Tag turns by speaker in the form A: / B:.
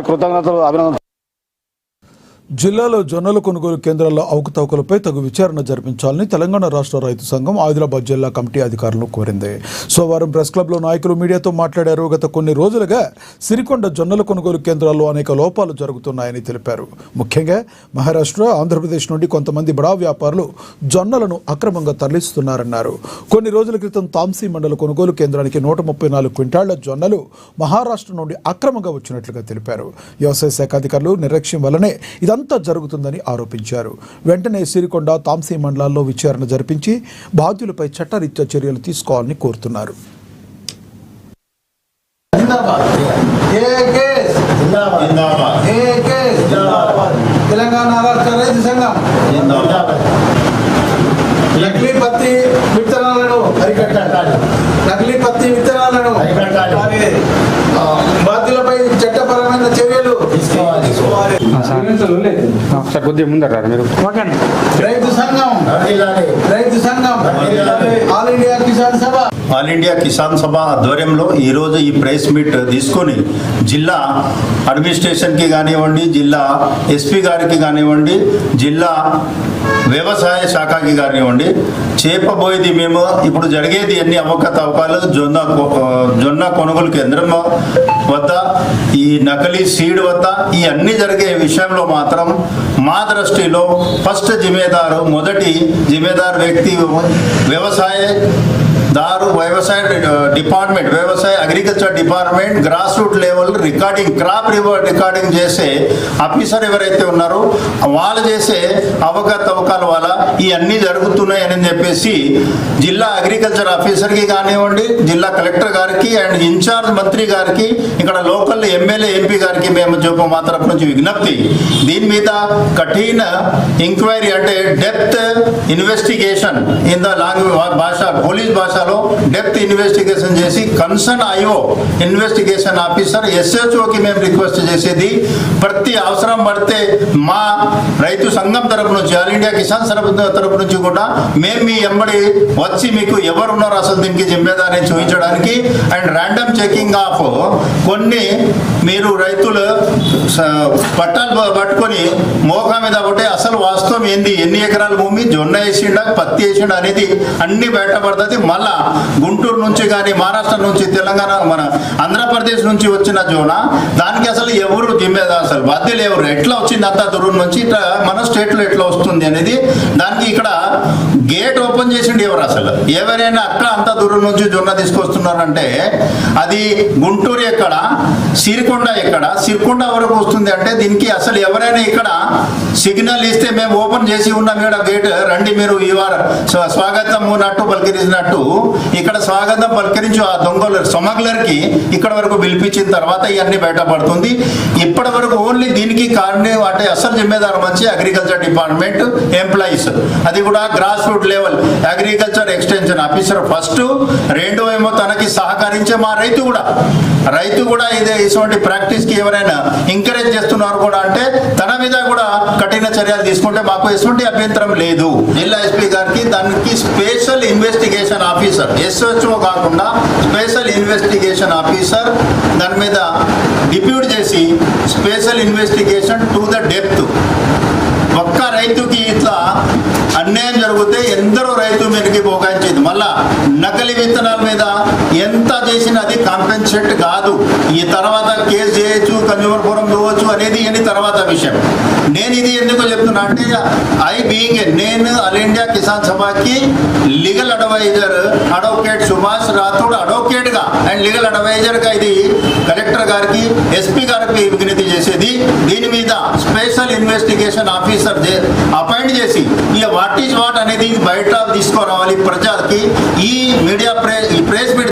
A: కృతజ్ఞతలు అభినందనలు.
B: జిల్లాలో జొన్నల కొనుగోలు కేంద్రాల్లో అవకతవకలపై తగు విచారణ జరిపించాలని తెలంగాణ రాష్ట్ర రైతు సంఘం ఆదిలాబాద్ జిల్లా కమిటీ అధికారులను కోరింది. సోమవారం ప్రెస్ క్లబ్లో నాయకులు మీడియాతో మాట్లాడారు. గత కొన్ని రోజులుగా సిరికొండ జొన్నల కొనుగోలు కేంద్రాల్లో అనేక లోపాలు జరుగుతున్నాయని తెలిపారు. ముఖ్యంగా మహారాష్ట్ర, ఆంధ్రప్రదేశ్ నుండి కొంతమంది బడా వ్యాపారులు జొన్నలను అక్రమంగా తరలిస్తున్నారన్నారు. కొన్ని రోజుల క్రితం తాంసీ మండల కొనుగోలు కేంద్రానికి 134 క్వింటాళ్ల జొన్నలు మహారాష్ట్ర నుండి అక్రమంగా వచ్చినట్లుగా తెలిపారు. వ్యవసాయ శాఖ అధికారులు నిర్లక్ష్యం వల్లనే ఇదంతా జరుగుతుందని ఆరోపించారు. వెంటనే సిరికొండ, తాంసీ మండలాల్లో విచారణ జరిపించి బాధ్యులపై చట్టరీత్యా చర్యలు తీసుకోవాలని కోరుతున్నారు.
C: తెలంగాణ రాష్ట్ర రైతు సంఘం నకిలీ పత్తి విత్తనాలను అరికట్టాలి. నకిలీ పత్తి విత్తనాలను బాధ్యులపై చట్టపరమైన చర్యలు తీసుకోవాలి.
A: కొద్దిగా ముందర మీరు
C: రైతు సంఘం ఆల్ ఇండియా కిసాన్ సభ
D: ఆధ్వర్యంలో ఈరోజు ఈ ప్రెస్ మీట్ తీసుకొని జిల్లా అడ్మినిస్ట్రేషన్కి కానివ్వండి, జిల్లా ఎస్పీ గారికి కానివ్వండి, జిల్లా వ్యవసాయ శాఖకి కానివ్వండి చెప్పబోయేది మేము ఇప్పుడు జరిగేది ఎన్ని అవకతవకలు జొన్న కొనుగోలు కేంద్రం వద్ద, ఈ నకిలీ సీడ్ వద్ద, ఈ అన్ని జరిగే విషయంలో మాత్రం మా దృష్టిలో ఫస్ట్ మొదటి జిమ్మేదారు వ్యక్తి వ్యవసాయ డిపార్ట్మెంట్, వ్యవసాయ agriculture department grass root level crop recording చేసే ఆఫీసర్ ఎవరైతే ఉన్నారో వాళ్ళు చేసే అవకతవకల వల్ల ఈ అన్నీ జరుగుతున్నాయని చెప్పేసి జిల్లా అగ్రికల్చర్ ఆఫీసర్కి కానివ్వండి, జిల్లా కలెక్టర్ గారికి అండ్ ఇన్ఛార్జ్ మంత్రి గారికి, ఇక్కడ లోకల్ ఎమ్మెల్యే ఎంపీ గారికి మేము మా తరపు నుంచి విజ్ఞప్తి, దీని మీద కఠిన ఎంక్వైరీ అంటే depth investigation in the language భాష, పోలీస్ భాష డెప్త్ ఇన్వెస్టిగేషన్ చేసి కన్సర్న్ ఐఓ ఇన్వెస్టిగేషన్ ఆఫీసర్ SHOకి మేము రిక్వెస్ట్ చేసేది, ప్రతి అవసరం పడితే మా రైతు సంఘం తరపు నుంచి, ఆల్ ఇండియా కిసాన్ తరపు నుంచి కూడా మేము మీ ఎంబడి వచ్చి మీకు ఎవరున్నారో అసలు దీనికి జిమ్మేదారి చూపించడానికి అండ్ ర్యాండమ్ చెకింగ్ ఆఫ్ కొన్ని మీరు రైతులు పట్టాలు పట్టుకొని మోకా మీద ఒకటి అసలు వాస్తవం ఏంది, ఎన్ని ఎకరాల భూమి జొన్న వేసిండా, పత్తి వేసిండా అనేది అన్ని బయటపడుతుంది. మళ్ళా గుంటూరు నుంచి కానీ, మహారాష్ట్ర నుంచి, తెలంగాణ, మన ఆంధ్రప్రదేశ్ నుంచి వచ్చిన జోన దానికి అసలు ఎవరు జిమ్మేదారు, అసలు బాధ్యులు ఎవరు, ఎట్లా వచ్చింది అంత దూరం నుంచి ఇట్లా మన స్టేట్లో ఎట్లా వస్తుంది అనేది దానికి ఇక్కడ గేట్ ఓపెన్ చేసిండు ఎవరు, అసలు ఎవరైనా అక్కడ అంత దూరం నుంచి జొన్న తీసుకొస్తున్నారంటే అది గుంటూరు ఎక్కడ, సిరికొండ ఎక్కడ, సిరికొండ వరకు వస్తుంది అంటే దీనికి అసలు ఎవరైనా ఇక్కడ సిగ్నల్ ఇస్తే మేము ఓపెన్ చేసి ఉన్నాం ఇక్కడ గేట్ రండి మీరు ఇవాళ స్వాగతం ఉన్నట్టు పలికిరించినట్టు ఇక్కడ స్వాగతం పలికరించి ఆ దొంగలు స్మగ్లర్కి ఇక్కడ వరకు పిలిపించిన తర్వాత ఇవన్నీ బయటపడుతుంది. ఇప్పటి వరకు ఓన్లీ దీనికి కారణం అంటే అసలు జిమ్మేదారు మంచి అగ్రికల్చర్ డిపార్ట్మెంట్ ఎంప్లాయీస్, అది కూడా grass root level agriculture extension officer first, రెండో ఏమో తనకి సహకరించే మా రైతు కూడా ఇదే ఇటువంటి ప్రాక్టీస్కి ఎవరైనా ఎంకరేజ్ చేస్తున్నారు కూడా అంటే తన మీద కూడా కఠిన చర్యలు తీసుకుంటే మాకు ఎటువంటి అభ్యంతరం లేదు. జిల్లా ఎస్పీ గారికి దానికి స్పెషల్ ఇన్వెస్టిగేషన్ ఆఫీసర్, SHO కాకుండా స్పెషల్ ఇన్వెస్టిగేషన్ ఆఫీసర్ దాని మీద డిప్యూట్ చేసి special investigation to the depth. ఒక్క రైతుకి ఇట్లా అన్యాయం జరిగితే ఎందరో రైతు మీదకి పోగాయించేది. మళ్ళా నకిలీ విత్తనాల మీద ఎంత చేసినా అది కాంపెన్సేట్ కాదు. ఈ తర్వాత కేసు చేయొచ్చు, కన్జ్యూమర్ ఫోరం పోవచ్చు అనేది తర్వాత విషయం. నేను ఇది ఎందుకు చెప్తున్నా అంటే నేను ఆల్ ఇండియా కిసాన్ సభకి legal adviser advocate Subhash Rathod అడ్వకేట్గా అండ్ లీగల్ అడ్వైజర్గా ఇది కలెక్టర్ గారికి, ఎస్పీ గారికి విజ్ఞప్తి చేసేది. దీని మీద స్పెషల్ ఇన్వెస్టిగేషన్ ఆఫీసర్ అపాయింట్ చేసి ఇక వాట్ ఈజ్ వాట్ అనేది బయట తీసుకురావాలి ప్రజలకి. ఈ మీడియా ప్రెస్ మీట్